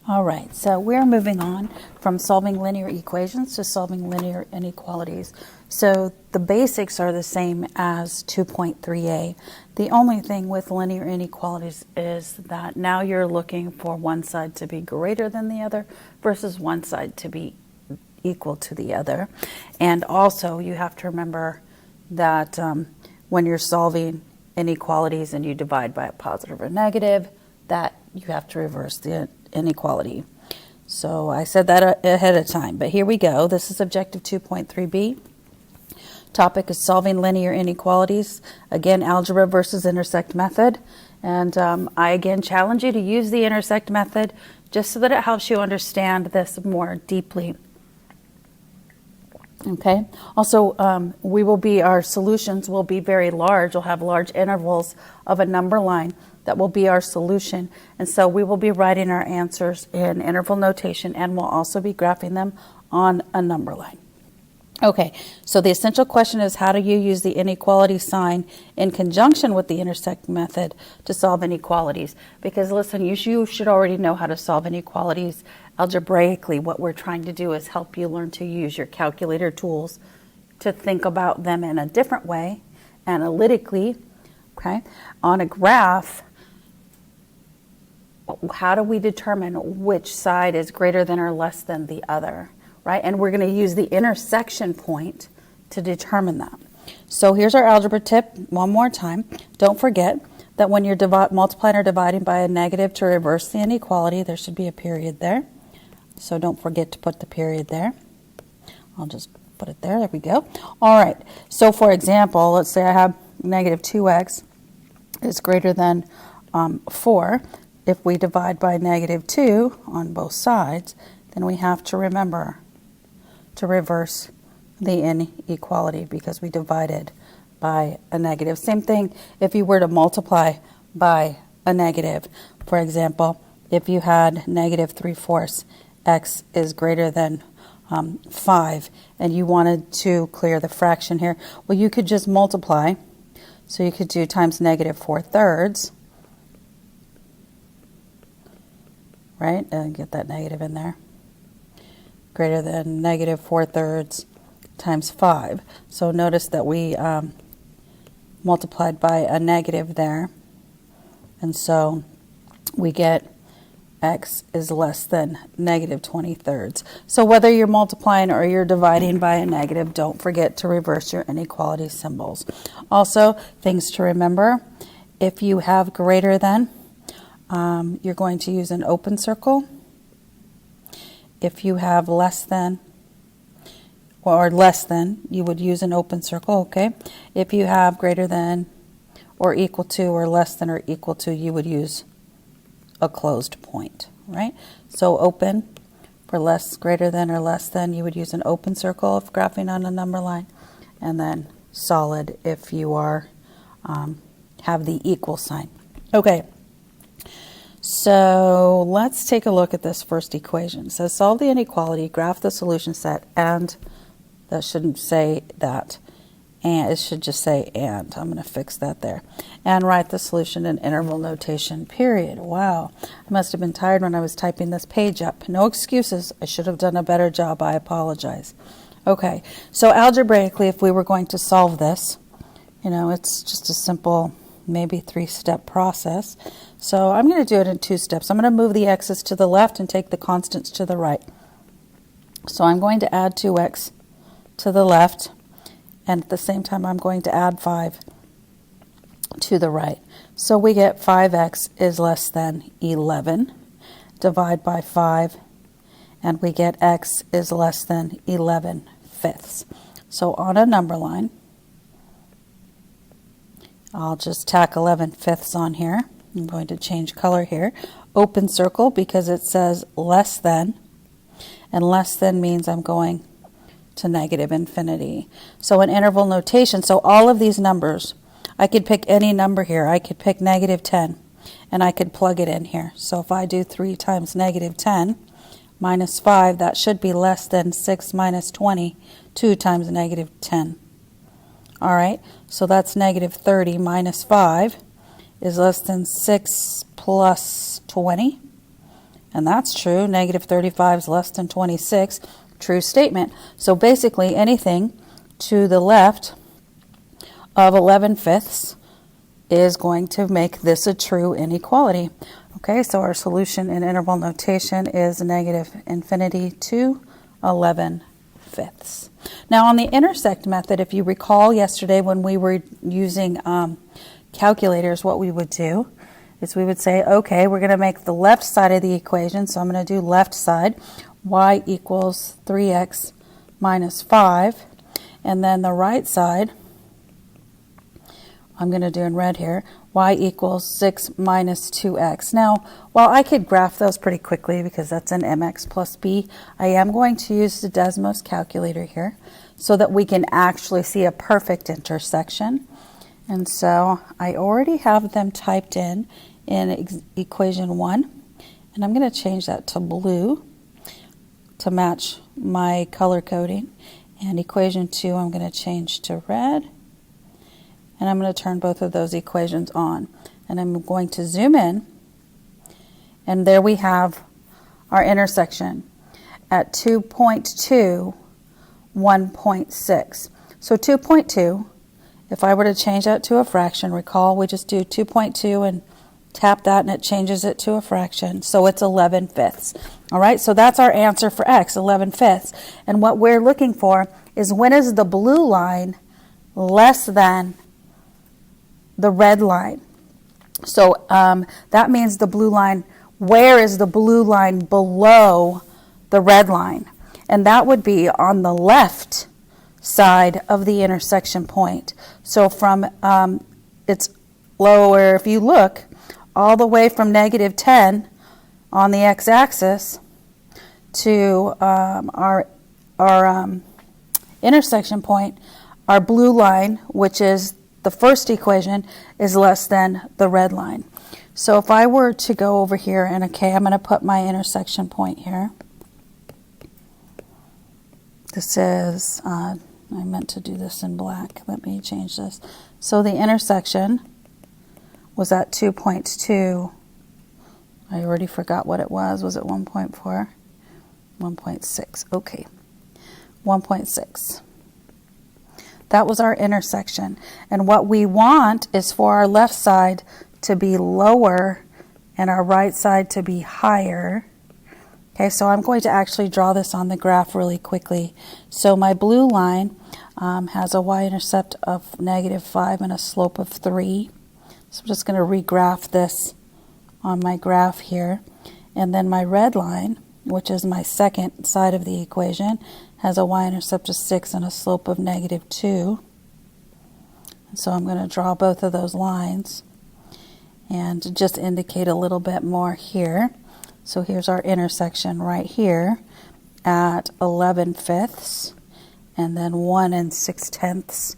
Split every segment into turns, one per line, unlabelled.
All right, so we're moving on from solving linear equations to solving linear inequalities. So the basics are the same as 2.3a. The only thing with linear inequalities is that now you're looking for one side to be greater than the other versus one side to be equal to the other. And also you have to remember that when you're solving inequalities and you divide by a positive or negative, that you have to reverse the inequality. So I said that ahead of time, but here we go. This is objective 2.3b. Topic is solving linear inequalities. Again, algebra versus intersect method. And I again challenge you to use the intersect method just so that it helps you understand this more deeply. Okay. Also, our solutions will be very large. We'll have large intervals of a number line that will be our solution. And so we will be writing our answers in interval notation, and we'll also be graphing them on a number line. Okay, so the essential question is, how do you use the inequality sign in conjunction with the intersect method to solve inequalities? Because listen, you should already know how to solve inequalities algebraically. What we're trying to do is help you learn to use your calculator tools to think about them in a different way, analytically. Okay, on a graph, how do we determine which side is greater than or less than the other, right? And we're going to use the intersection point to determine that. So here's our algebra tip one more time. Don't forget that when you're multiplying or dividing by a negative to reverse the inequality, there should be a period there. So don't forget to put the period there. I'll just put it there. There we go. All right. So for example, let's say I have negative 2x is greater than 4. If we divide by negative 2 on both sides, then we have to remember to reverse the inequality because we divided by a negative. Same thing if you were to multiply by a negative. For example, if you had negative 3/4 x is greater than 5 and you wanted to clear the fraction here, well, you could just multiply. So you could do times negative 4/3, right? And get that negative in there. Greater than negative 4/3 times 5. So notice that we multiplied by a negative there. And so we get x is less than negative 20/3. So whether you're multiplying or you're dividing by a negative, don't forget to reverse your inequality symbols. Also, things to remember, if you have greater than, you're going to use an open circle. If you have less than or less than, you would use an open circle, okay? If you have greater than or equal to or less than or equal to, you would use a closed point, right? So open for less, greater than, or less than, you would use an open circle if graphing on a number line, and then solid if you are have the equal sign. Okay. So let's take a look at this first equation. It says solve the inequality, graph the solution set, and that shouldn't say that. And it should just say and. I'm going to fix that there. And write the solution in interval notation, period. Wow. I must have been tired when I was typing this page up. No excuses. I should have done a better job. I apologize. Okay. So algebraically, if we were going to solve this, it's just a simple, maybe 3-step process. So I'm going to do it in 2 steps. I'm going to move the x's to the left and take the constants to the right. So I'm going to add 2x to the left, and at the same time I'm going to add 5 to the right. So we get 5x is less than 11. Divide by 5, and we get x is less than 11/5. So on a number line, I'll just tack 11/5 on here. I'm going to change color here. Open circle because it says less than, and less than means I'm going to negative infinity. So in interval notation, so all of these numbers, I could pick any number here. I could pick negative 10, and I could plug it in here. So if I do 3 times negative 10 minus 5, that should be less than 6 minus 20, 2 times negative 10. All right, so that's negative 30 minus 5 is less than 6 plus 20. And that's true. Negative 35 is less than 26. True statement. So basically anything to the left of 11/5 is going to make this a true inequality. Okay, so our solution in interval notation is negative infinity to 11/5. Now on the intersect method, if you recall yesterday when we were using calculators, what we would do is we would say, okay, we're going to make the left side of the equation, so I'm going to do left side, y equals 3x minus 5, and then the right side, I'm going to do in red here, y equals 6 minus 2x. Now, while I could graph those pretty quickly because that's an mx plus b, I am going to use the Desmos Calculator here so that we can actually see a perfect intersection. And so I already have them typed in equation 1, and I'm going to change that to blue to match my color coding. And equation 2 I'm going to change to red. And I'm going to turn both of those equations on. And I'm going to zoom in. And there we have our intersection at 2.2, 1.6. So 2.2, if I were to change that to a fraction, recall we just do 2.2 and tap that and it changes it to a fraction. So it's 11/5. All right, so that's our answer for x, 11/5. And what we're looking for is when is the blue line less than the red line. So that means the blue line, where is the blue line below the red line? And that would be on the left side of the intersection point. So from it's lower, if you look, all the way from negative 10 on the x-axis to our intersection point, our blue line, which is the first equation, is less than the red line. So if I were to go over here and, okay, I'm going to put my intersection point here. This is, I meant to do this in black. Let me change this. So the intersection was at 2.2. I already forgot what it was. Was it 1.4? 1.6. Okay. 1.6. That was our intersection. And what we want is for our left side to be lower and our right side to be higher. Okay, so I'm going to actually draw this on the graph really quickly. So my blue line has a y-intercept of negative 5 and a slope of 3. So I'm just going to regraph this on my graph here. And then my red line, which is my second side of the equation, has a y-intercept of 6 and a slope of negative 2. And so I'm going to draw both of those lines and just indicate a little bit more here. So here's our intersection right here at 11/5 and then 1 6/10.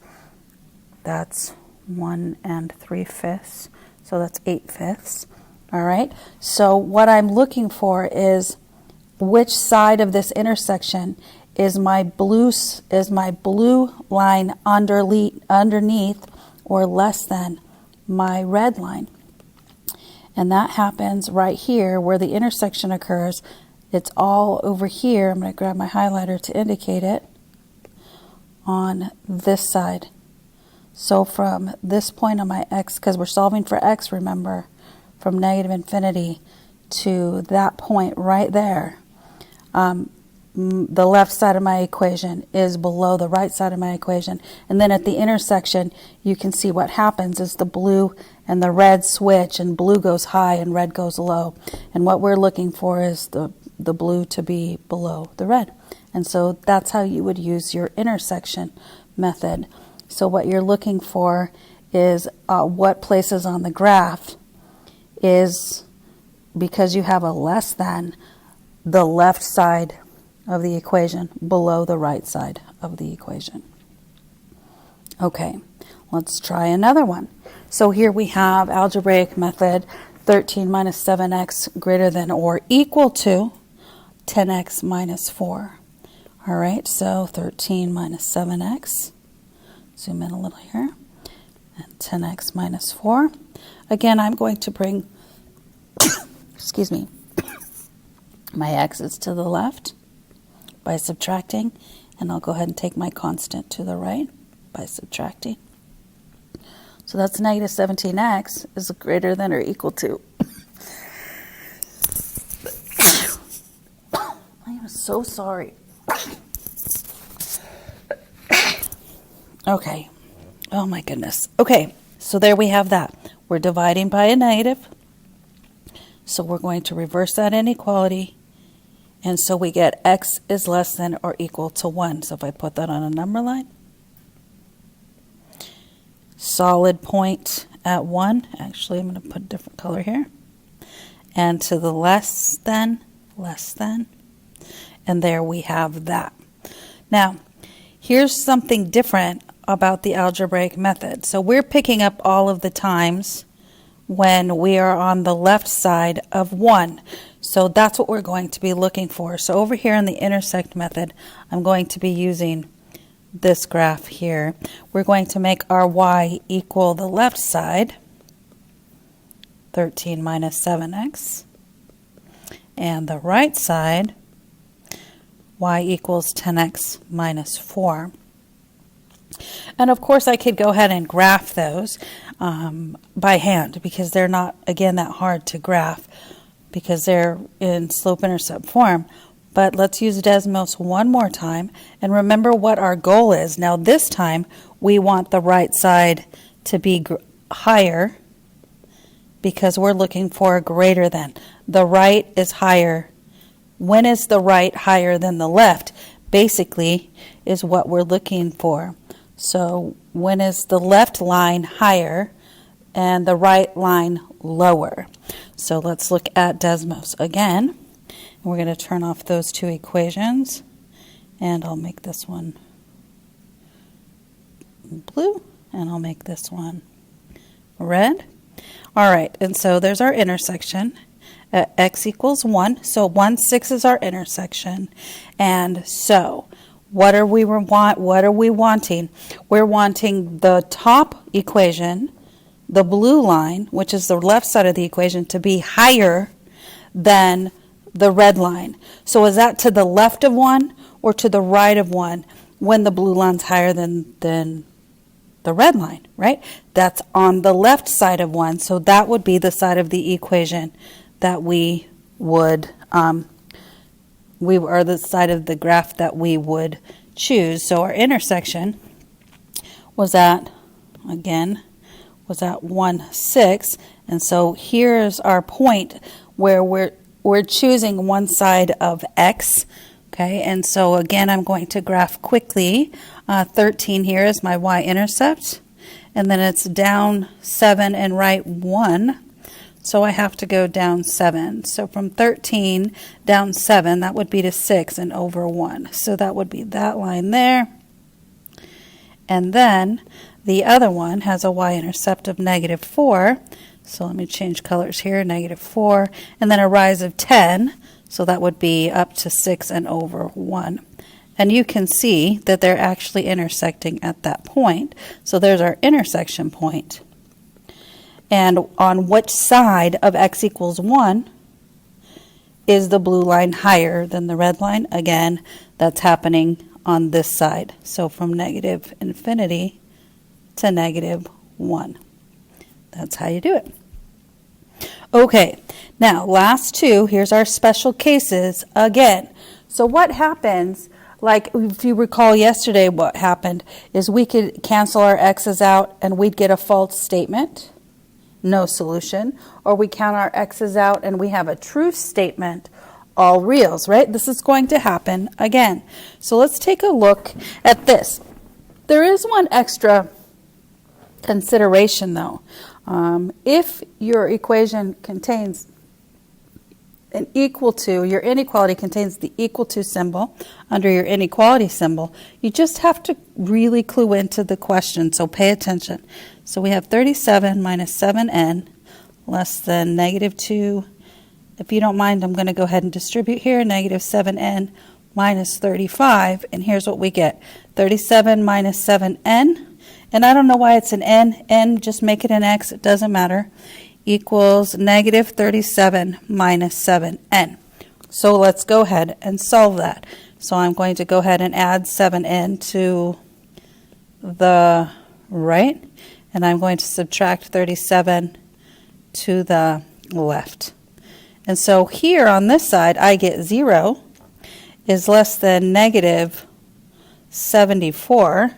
That's 1 3/5. So that's 8/5. All right. So what I'm looking for is which side of this intersection is my blue line underneath or less than my red line. And that happens right here where the intersection occurs. It's all over here. I'm going to grab my highlighter to indicate it on this side. So from this point on my x, because we're solving for x, remember, from negative infinity to that point right there, the left side of my equation is below the right side of my equation. And then at the intersection, you can see what happens is the blue and the red switch, and blue goes high and red goes low. And what we're looking for is the blue to be below the red. And so that's how you would use your intersection method. So what you're looking for is what places on the graph is, because you have a less than, the left side of the equation below the right side of the equation. Okay, let's try another one. So here we have algebraic method 13 minus 7x greater than or equal to 10x minus 4. All right, so 13 minus 7x, zoom in a little here, and 10x minus 4. Again, I'm going to bring, excuse me, My x is to the left by subtracting, and I'll go ahead and take my constant to the right by subtracting. So that's negative 17x is greater than or equal to. I am so sorry. Okay. Oh my goodness. Okay, so there we have that. We're dividing by a negative. So we're going to reverse that inequality. And so we get x is less than or equal to 1. So if I put that on a number line, solid point at 1. Actually, I'm going to put a different color here. And to the less than. And there we have that. Now, here's something different about the algebraic method. So we're picking up all of the times when we are on the left side of 1. So that's what we're going to be looking for. So over here in the intersect method, I'm going to be using this graph here. We're going to make our y equal the left side, 13 minus 7x, and the right side, y equals 10x minus 4. And of course I could go ahead and graph those by hand, because they're not, again, that hard to graph because they're in slope-intercept form. But let's use Desmos one more time and remember what our goal is. Now this time we want the right side to be higher because we're looking for greater than. The right is higher. When is the right higher than the left? Basically is what we're looking for. So when is the left line higher and the right line lower? So let's look at Desmos again. We're going to turn off those two equations, and I'll make this one blue, and I'll make this one red. All right, and so there's our intersection. X equals 1, so 1, 6 is our intersection. And so what are we wanting? We're wanting the top equation, the blue line, which is the left side of the equation, to be higher than the red line. So is that to the left of 1 or to the right of 1 when the blue line's higher than the red line, right? That's on the left side of 1, so that would be the side of the equation that we would, or the side of the graph that we would choose. So our intersection was at, again, was at 1, 6, and so here's our point where we're choosing one side of x, okay, and so again I'm going to graph quickly. 13 here is my y-intercept, and then it's down 7 and right 1, so I have to go down 7. So from 13 down 7, that would be to 6 and over 1. So that would be that line there. And then the other one has a y-intercept of negative 4. So let me change colors here, negative 4. And then a rise of 10. So that would be up to 6 and over 1. And you can see that they're actually intersecting at that point. So there's our intersection point. And on which side of x equals 1 is the blue line higher than the red line? Again, that's happening on this side. So from negative infinity to negative 1. That's how you do it. Okay, now last two, here's our special cases again. So what happens, like if you recall yesterday, what happened is we could cancel our x's out and we'd get a false statement. No solution, or we count our x's out and we have a true statement, all reals, right? This is going to happen again. So let's take a look at this. There is one extra consideration though. If your equation contains an equal to, your inequality contains the equal to symbol under your inequality symbol, you just have to really clue into the question, so pay attention. So we have 37 minus 7n less than negative 2. If you don't mind, I'm going to go ahead and distribute here, negative 7n minus 35, and here's what we get. 37 minus 7n, and I don't know why it's an n, just make it an x, it doesn't matter, equals negative 37 minus 7n. So let's go ahead and solve that. So I'm going to go ahead and add 7n to the right, and I'm going to subtract 37 to the left. And so here on this side, I get 0 is less than negative 74.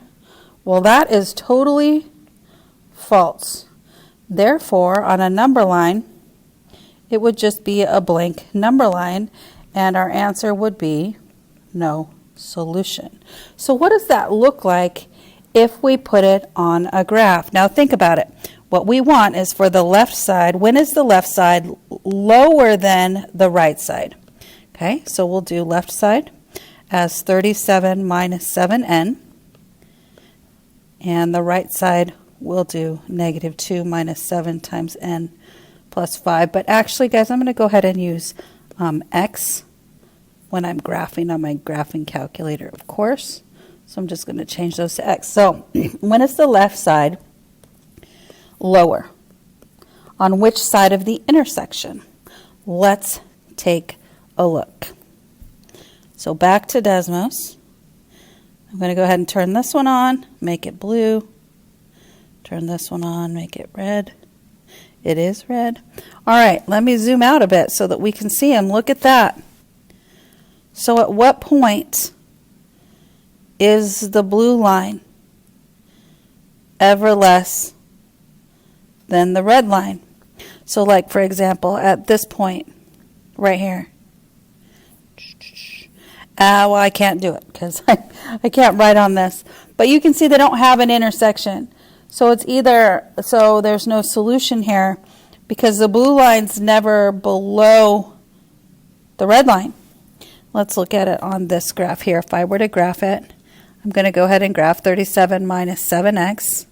Well, that is totally false. Therefore, on a number line, it would just be a blank number line, and our answer would be no solution. So what does that look like if we put it on a graph? Now think about it. What we want is for the left side, when is the left side lower than the right side? Okay, so we'll do left side as 37 minus 7n, and the right side we'll do negative 2 minus 7 times n plus 5. But actually, guys, I'm going to go ahead and use x when I'm graphing on my graphing calculator, of course. So I'm just going to change those to x. So when is the left side lower? On which side of the intersection? Let's take a look. So back to Desmos. I'm going to go ahead and turn this one on, make it blue. Turn this one on, make it red. It is red. All right, let me zoom out a bit so that we can see them. Look at that. So at what point is the blue line ever less than the red line? So like, for example, at this point right here. Well, I can't do it because I can't write on this. But you can see they don't have an intersection. So it's either, so there's no solution here because the blue line's never below the red line. Let's look at it on this graph here. If I were to graph it, I'm going to go ahead and graph 37 minus 7x.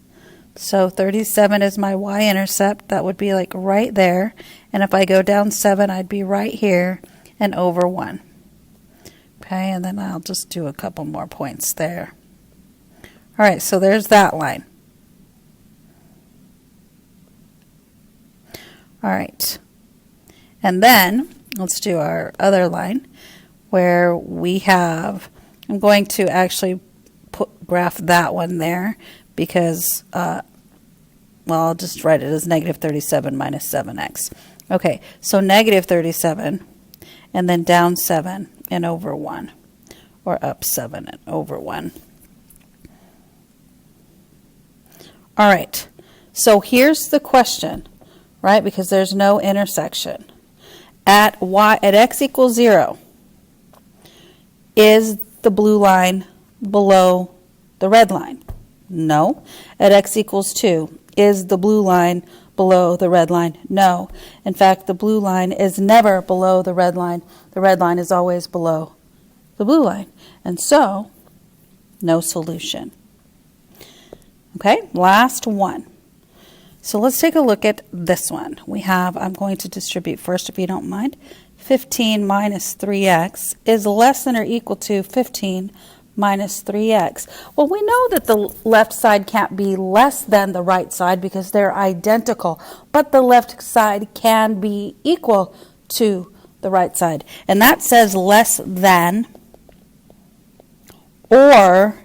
So 37 is my y-intercept. That would be like right there. And if I go down 7, I'd be right here and over 1. Okay, and then I'll just do a couple more points there. All right, so there's that line. All right, and then let's do our other line where we have, I'm going to actually graph that one there because, well, I'll just write it as negative 37 minus 7x. Okay, so negative 37 and then down 7 and over 1, or up 7 and over 1. All right, so here's the question. Right, because there's no intersection. At x equals 0, is the blue line below the red line? No. At x equals 2, is the blue line below the red line? No. In fact, the blue line is never below the red line. The red line is always below the blue line. And so, no solution. Okay, last one. So let's take a look at this one. We have, I'm going to distribute first if you don't mind. 15 minus 3x is less than or equal to 15 minus 3x. Well, we know that the left side can't be less than the right side because they're identical, but the left side can be equal to the right side. And that says less than or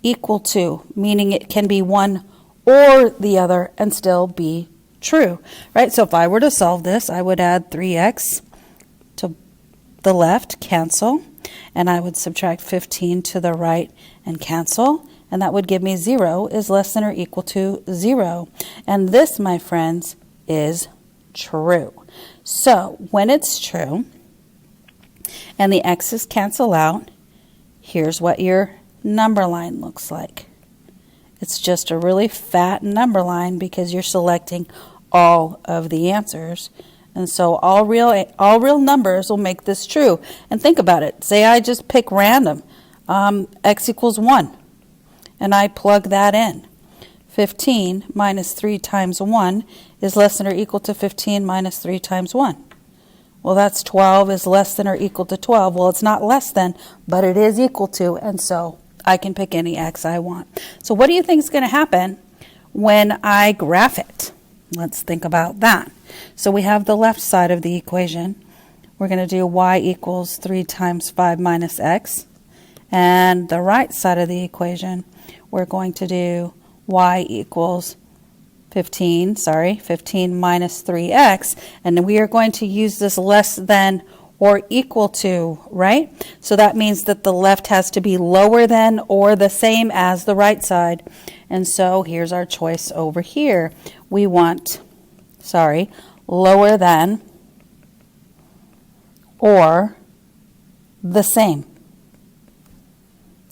equal to, meaning it can be one or the other and still be true, right? So if I were to solve this, I would add 3x to the left, cancel, and I would subtract 15 to the right and cancel, and that would give me 0 is less than or equal to 0. And this, my friends, is true. So when it's true and the x's cancel out, here's what your number line looks like. It's just a really fat number line because you're selecting all of the answers. And so all real numbers will make this true. And think about it. Say I just pick random, x equals 1, and I plug that in. 15 minus 3 times 1 is less than or equal to 15 minus 3 times 1. Well, that's 12 is less than or equal to 12. Well, it's not less than, but it is equal to, and so I can pick any x I want. So what do you think is going to happen when I graph it? Let's think about that. So we have the left side of the equation. we're going to do y equals 3 times 5 minus x. And the right side of the equation, we're going to do y equals 15 minus 3x. And we are going to use this less than or equal to, right? So that means that the left has to be lower than or the same as the right side. And so here's our choice over here. We want, lower than or the same.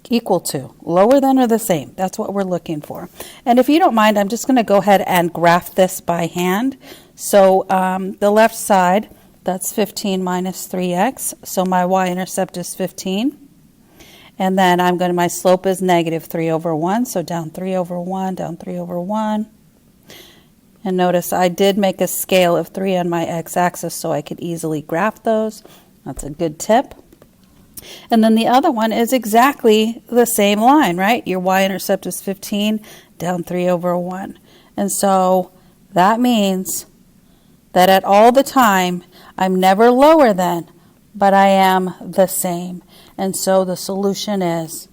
Equal to, lower than or the same. That's what we're looking for. And if you don't mind, I'm just going to go ahead and graph this by hand. So the left side, that's 15 minus 3x. So my y-intercept is 15. And then my slope is negative 3 over 1. So down 3 over 1, down 3 over 1. And notice I did make a scale of 3 on my x-axis so I could easily graph those. That's a good tip. And then the other one is exactly the same line, right? Your y-intercept is 15, down 3 over 1. And so that means that at all the time, I'm never lower than, but I am the same. And so the solution is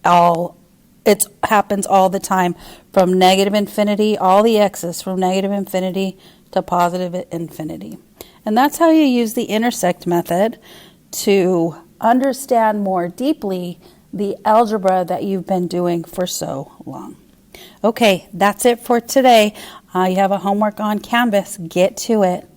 it happens all the time from negative infinity, all the x's from negative infinity to positive infinity. And that's how you use the intersect method to understand more deeply the algebra that you've been doing for so long. Okay, that's it for today. You have a homework on Canvas. Get to it.